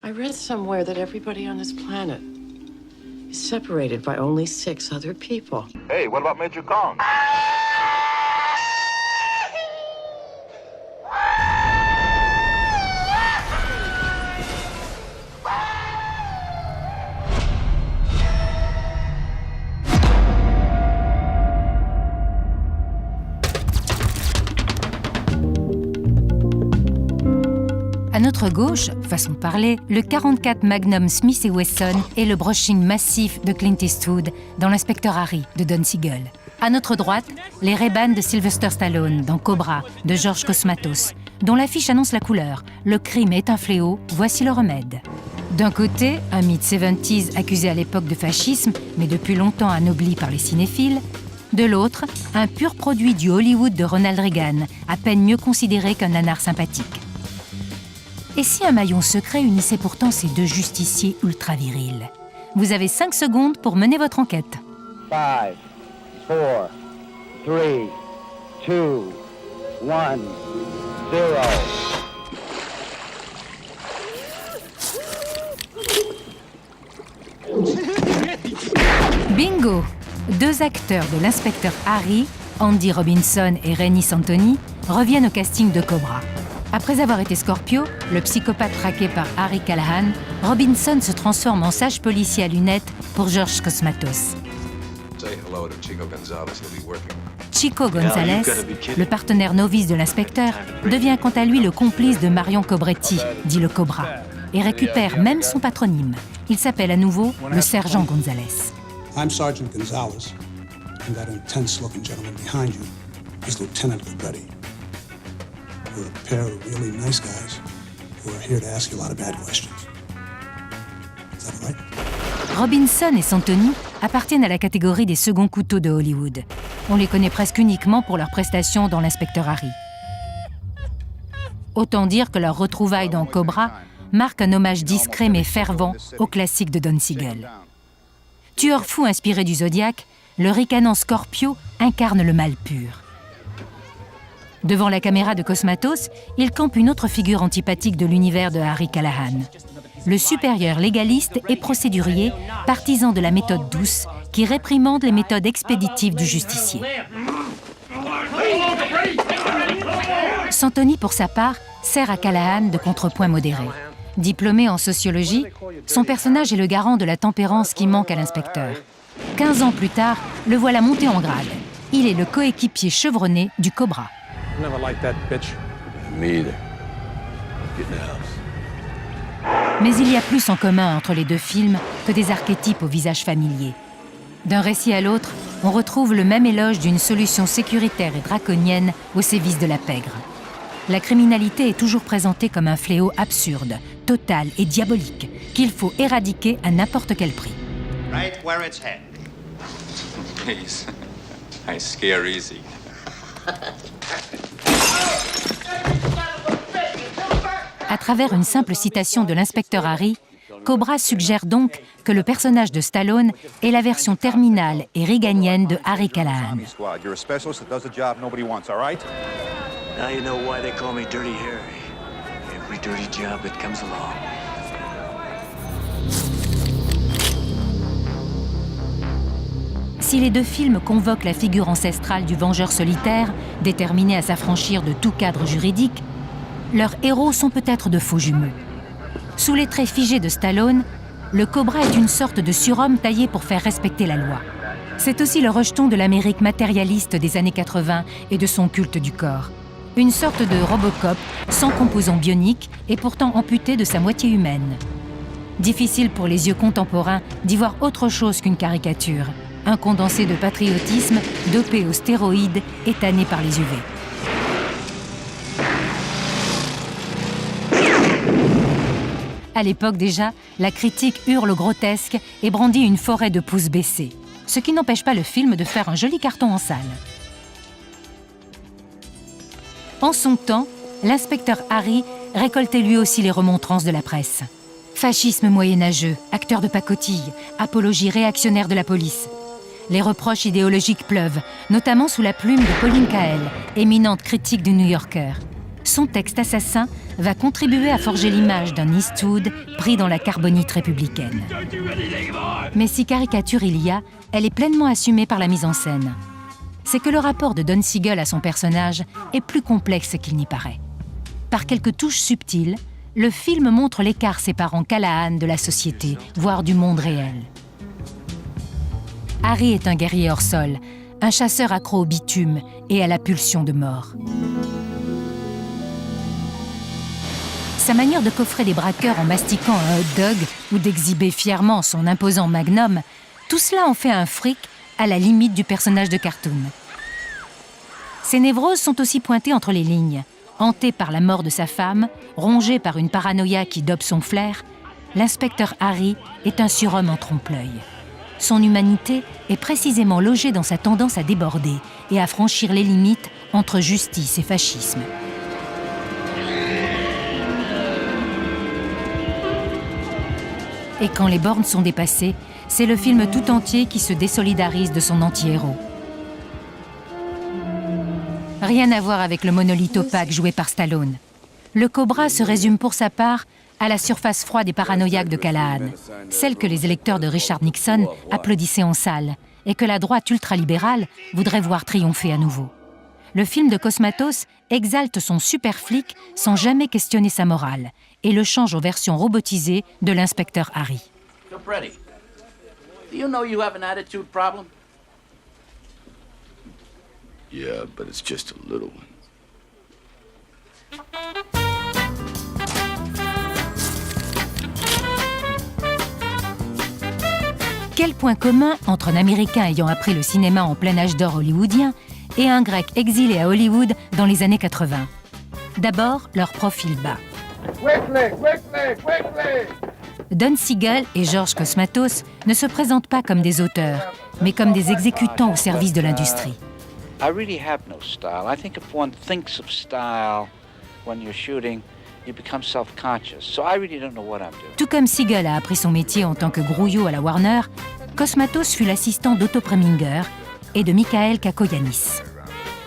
I read somewhere that everybody on this planet is separated by only 6 other people. Hey, what about Major Kong? À notre gauche, façon de parler, le 44 Magnum Smith & Wesson et le brushing massif de Clint Eastwood dans l'Inspecteur Harry de Don Siegel. À notre droite, les Ray-Ban de Sylvester Stallone dans Cobra de George Cosmatos, dont l'affiche annonce la couleur « Le crime est un fléau, voici le remède ». D'un côté, un mid-70s accusé à l'époque de fascisme, mais depuis longtemps anobli par les cinéphiles. De l'autre, un pur produit du Hollywood de Ronald Reagan, à peine mieux considéré qu'un nanar sympathique. Et si un maillon secret unissait pourtant ces deux justiciers ultra-virils? Vous avez 5 secondes pour mener votre enquête. 5, 4, 3, 2, 1, 0. Bingo! 2 acteurs de l'inspecteur Harry, Andy Robinson et Rennie Santoni, reviennent au casting de Cobra. Après avoir été Scorpio, le psychopathe traqué par Harry Callahan, Robinson se transforme en sage policier à lunettes pour George Cosmatos. Chico Gonzalez, le partenaire novice de l'inspecteur, devient quant à lui le complice de Marion Cobretti, dit le Cobra, et récupère même son patronyme. Il s'appelle à nouveau le sergent Gonzalez. I'm Sergeant Gonzalez, and that intense-looking gentleman behind you is Lieutenant Cobretti. We're a pair of really nice guys who are here to ask you a lot of bad questions. Is that all right? Robinson et Santoni appartiennent à la catégorie des seconds couteaux de Hollywood. On les connaît presque uniquement pour leurs prestations dans l'Inspecteur Harry. Autant dire que leur retrouvaille dans Cobra marque un hommage discret mais fervent au classique de Don Siegel. Tueur fou inspiré du Zodiac, le ricanant Scorpio incarne le mal pur. Devant la caméra de Cosmatos, il campe une autre figure antipathique de l'univers de Harry Callahan. Le supérieur légaliste et procédurier, partisan de la méthode douce, qui réprimande les méthodes expéditives du justicier. Santoni, pour sa part, sert à Callahan de contrepoint modéré. Diplômé en sociologie, son personnage est le garant de la tempérance qui manque à l'inspecteur. 15 ans plus tard, le voilà monté en grade. Il est le coéquipier chevronné du Cobra. Never liked that bitch. Me either. Get in the house. Mais il y a plus en commun entre les deux films que des archétypes au visage familier. D'un récit à l'autre, on retrouve le même éloge d'une solution sécuritaire et draconienne au sévice de la pègre. La criminalité est toujours présentée comme un fléau absurde, total et diabolique, qu'il faut éradiquer à n'importe quel prix. Right where it's head. Please, I scare easy. À travers une simple citation de l'inspecteur Harry, Cobra suggère donc que le personnage de Stallone est la version terminale et réganienne de Harry Callahan. You're a specialist that does the job nobody wants, all right? Now you know why they call me Dirty Harry. Every dirty job that comes along. Si les deux films convoquent la figure ancestrale du vengeur solitaire, déterminé à s'affranchir de tout cadre juridique, leurs héros sont peut-être de faux jumeaux. Sous les traits figés de Stallone, le Cobra est une sorte de surhomme taillé pour faire respecter la loi. C'est aussi le rejeton de l'Amérique matérialiste des années 80 et de son culte du corps. Une sorte de Robocop sans composants bioniques et pourtant amputé de sa moitié humaine. Difficile pour les yeux contemporains d'y voir autre chose qu'une caricature. Un condensé de patriotisme dopé aux stéroïdes et tanné par les UV. À l'époque déjà, la critique hurle au grotesque et brandit une forêt de pouces baissés, ce qui n'empêche pas le film de faire un joli carton en salle. En son temps, l'inspecteur Harry récoltait lui aussi les remontrances de la presse. Fascisme moyenâgeux, acteur de pacotille, apologie réactionnaire de la police. Les reproches idéologiques pleuvent, notamment sous la plume de Pauline Kael, éminente critique du New Yorker. son texte assassin va contribuer à forger l'image d'un Eastwood pris dans la carbonite républicaine. Mais si caricature il y a, elle est pleinement assumée par la mise en scène. C'est que le rapport de Don Siegel à son personnage est plus complexe qu'il n'y paraît. Par quelques touches subtiles, le film montre l'écart séparant Callahan de la société, voire du monde réel. Harry est un guerrier hors sol, un chasseur accro au bitume et à la pulsion de mort. Sa manière de coffrer des braqueurs en mastiquant un hot dog ou d'exhiber fièrement son imposant magnum, tout cela en fait un fric à la limite du personnage de cartoon. Ses névroses sont aussi pointées entre les lignes. Hanté par la mort de sa femme, rongé par une paranoïa qui dope son flair, l'inspecteur Harry est un surhomme en trompe-l'œil. Son humanité est précisément logée dans sa tendance à déborder et à franchir les limites entre justice et fascisme. Et quand les bornes sont dépassées, c'est le film tout entier qui se désolidarise de son anti-héros. Rien à voir avec le monolithe opaque joué par Stallone. Le Cobra se résume pour sa part à la surface froide et paranoïaque de Callahan, celle que les électeurs de Richard Nixon applaudissaient en salle et que la droite ultralibérale voudrait voir triompher à nouveau. Le film de Cosmatos exalte son super flic sans jamais questionner sa morale et le change aux versions robotisées de l'inspecteur Harry. So, Freddy, do you know you have an attitude problem? Yeah, but it's just a little one. Quel point commun entre un Américain ayant appris le cinéma en plein âge d'or hollywoodien et un Grec exilé à Hollywood dans les années 80 ? D'abord, leur profil bas. Don Siegel et George Cosmatos ne se présentent pas comme des auteurs, mais comme des exécutants au service de l'industrie. I really have no style. I think if one thinks of style when you're shooting, you become self-conscious. So I really don't know what I'm doing. Tout comme Siegel a appris son métier en tant que grouillot à la Warner, Cosmatos fut l'assistant d'Otto Preminger et de Michael Kakoyanis.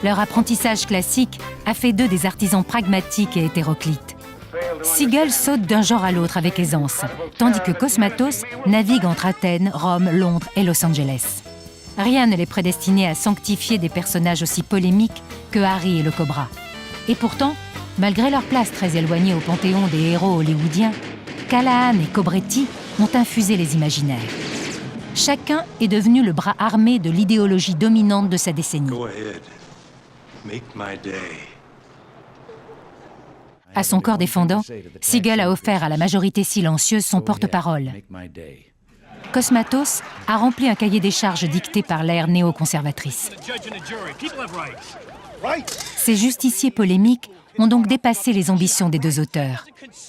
Leur apprentissage classique a fait d'eux des artisans pragmatiques et hétéroclites. Siegel saute d'un genre à l'autre avec aisance, tandis que Cosmatos navigue entre Athènes, Rome, Londres et Los Angeles. Rien ne les prédestinait à sanctifier des personnages aussi polémiques que Harry et le Cobra. Et pourtant, malgré leur place très éloignée au panthéon des héros hollywoodiens, Callahan et Cobretti ont infusé les imaginaires. Chacun est devenu le bras armé de l'idéologie dominante de sa décennie. Go ahead. Make my day. À son corps défendant, Siegel a offert à la majorité silencieuse son porte-parole. Cosmatos a rempli un cahier des charges dicté par l'ère néoconservatrice. Ces justiciers polémiques ont donc dépassé les ambitions des deux auteurs.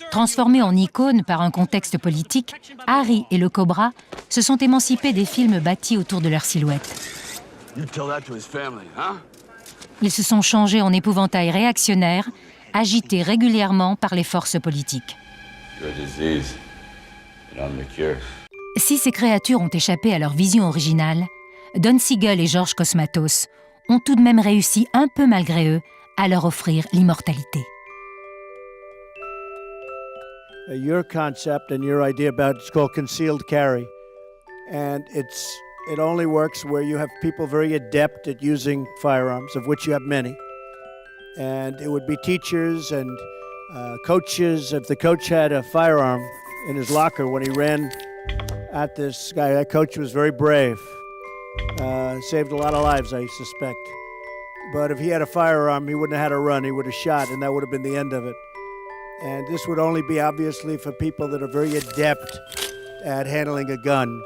Transformés en icônes par un contexte politique, Harry et le Cobra se sont émancipés des films bâtis autour de leur silhouette. Ils se sont changés en épouvantails réactionnaires, agités régulièrement par les forces politiques. Si ces créatures ont échappé à leur vision originale, Don Siegel et George Cosmatos ont tout de même réussi, un peu malgré eux, à leur offrir l'immortalité. Your concept and your idea about it's called concealed carry, and it only works where you have people very adept at using firearms, of which you have many. And it would be teachers and coaches. If the coach had a firearm in his locker when he ran at this guy, that coach was very brave. Saved a lot of lives, I suspect. But if he had a firearm, he wouldn't have had to run. He would have shot, and that would have been the end of it. And this would only be obviously for people that are very adept at handling a gun.